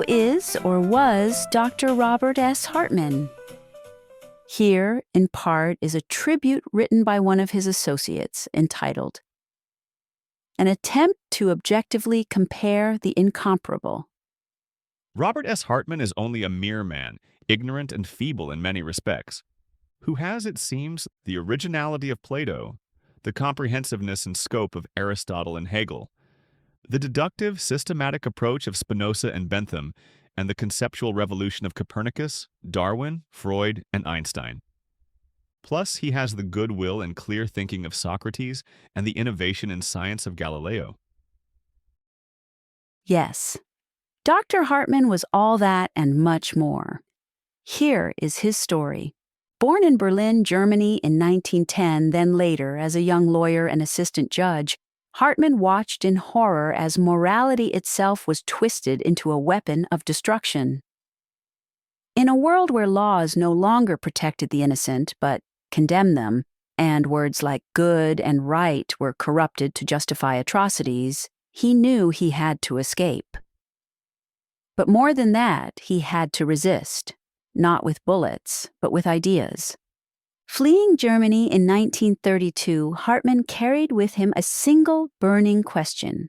is or was Dr. Robert S. Hartman? Here, in part, is a tribute written by one of his associates entitled, "An Attempt to Objectively Compare the Incomparable." Robert S. Hartman is only a mere man, ignorant and feeble in many respects, who has, it seems, the originality of Plato, the comprehensiveness and scope of Aristotle and Hegel, the deductive, systematic approach of Spinoza and Bentham, and the conceptual revolution of Copernicus, Darwin, Freud, and Einstein. Plus, he has the goodwill and clear thinking of Socrates and the innovation and science of Galileo. Yes, Dr. Hartman was all that and much more. Here is his story. Born in Berlin, Germany in 1910, then later as a young lawyer and assistant judge, Hartman watched in horror as morality itself was twisted into a weapon of destruction. In a world where laws no longer protected the innocent but condemned them, and words like good and right were corrupted to justify atrocities, he knew he had to escape. But more than that, he had to resist, not with bullets, but with ideas. Fleeing Germany in 1932, Hartman carried with him a single burning question.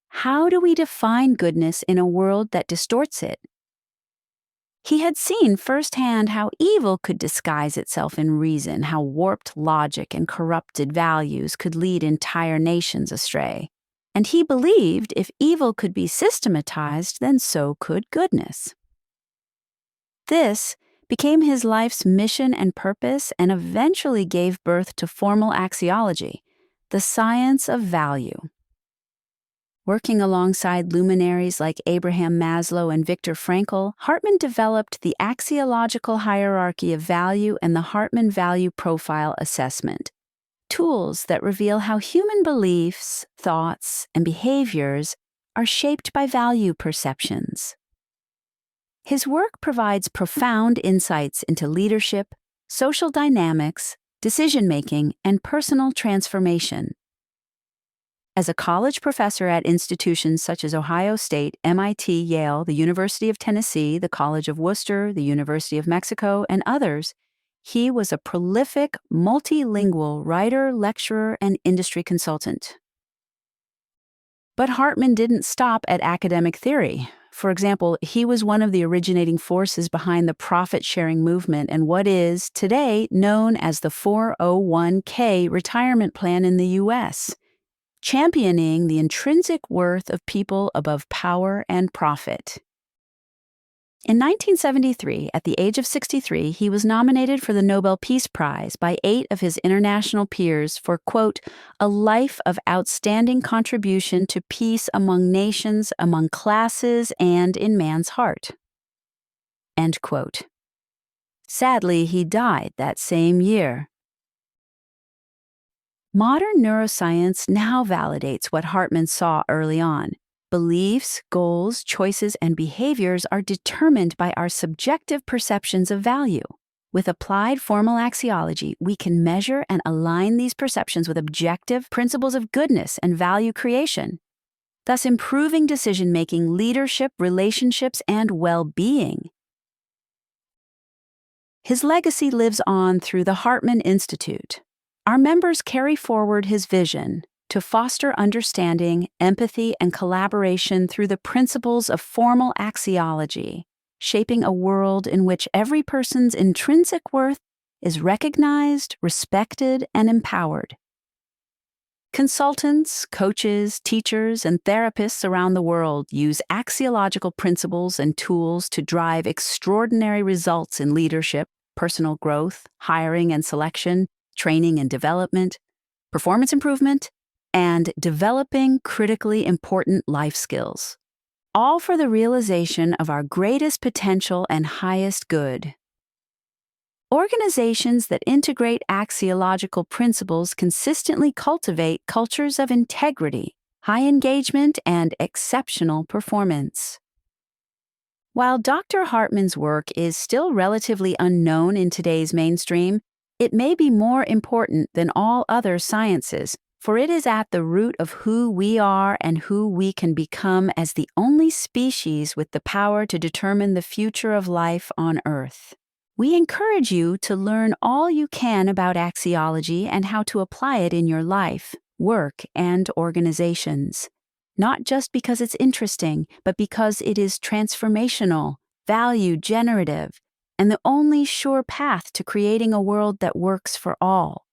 How do we define goodness in a world that distorts it? He had seen firsthand how evil could disguise itself in reason, how warped logic and corrupted values could lead entire nations astray. And he believed if evil could be systematized, then so could goodness. This became his life's mission and purpose and eventually gave birth to formal axiology, the science of value. Working alongside luminaries like Abraham Maslow and Viktor Frankl, Hartman developed the axiological hierarchy of value and the Hartman Value Profile Assessment, tools that reveal how human beliefs, thoughts, and behaviors are shaped by value perceptions. His work provides profound insights into leadership, social dynamics, decision-making, and personal transformation. As a college professor at institutions such as Ohio State, MIT, Yale, the University of Tennessee, the College of Worcester, the University of Mexico, and others, he was a prolific, multilingual writer, lecturer, and industry consultant. But Hartman didn't stop at academic theory. For example, he was one of the originating forces behind the profit-sharing movement and what is, today, known as the 401k retirement plan in the U.S., championing the intrinsic worth of people above power and profit. In 1973, at the age of 63, he was nominated for the Nobel Peace Prize by 8 of his international peers for, quote, "a life of outstanding contribution to peace among nations, among classes, and in man's heart," end quote. Sadly, he died that same year. Modern neuroscience now validates what Hartman saw early on. Beliefs, goals, choices, and behaviors are determined by our subjective perceptions of value. With applied formal axiology, we can measure and align these perceptions with objective principles of goodness and value creation, thus improving decision-making, leadership, relationships, and well-being. His legacy lives on through the Hartman Institute. Our members carry forward his vision to foster understanding, empathy, and collaboration through the principles of formal axiology, shaping a world in which every person's intrinsic worth is recognized, respected, and empowered. Consultants, coaches, teachers, and therapists around the world use axiological principles and tools to drive extraordinary results in leadership, personal growth, hiring and selection, training and development, performance improvement, and developing critically important life skills, all for the realization of our greatest potential and highest good. Organizations that integrate axiological principles consistently cultivate cultures of integrity, high engagement, and exceptional performance. While Dr. Hartman's work is still relatively unknown in today's mainstream, it may be more important than all other sciences for it is at the root of who we are and who we can become as the only species with the power to determine the future of life on Earth. We encourage you to learn all you can about axiology and how to apply it in your life, work, and organizations. Not just because it's interesting, but because it is transformational, value-generative, and the only sure path to creating a world that works for all.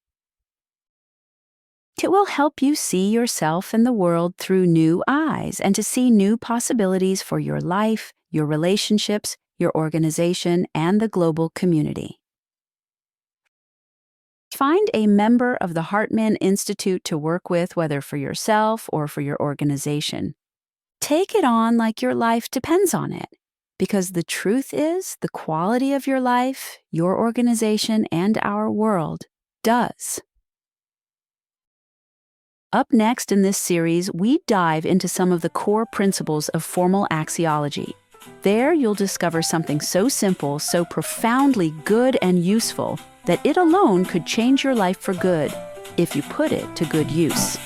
It will help you see yourself and the world through new eyes and to see new possibilities for your life, your relationships, your organization, and the global community. Find a member of the Hartman Institute to work with, whether for yourself or for your organization. Take it on like your life depends on it, because the truth is the quality of your life, your organization, and our world does. Up next in this series, we dive into some of the core principles of formal axiology. There, you'll discover something so simple, so profoundly good and useful, that it alone could change your life for good if you put it to good use.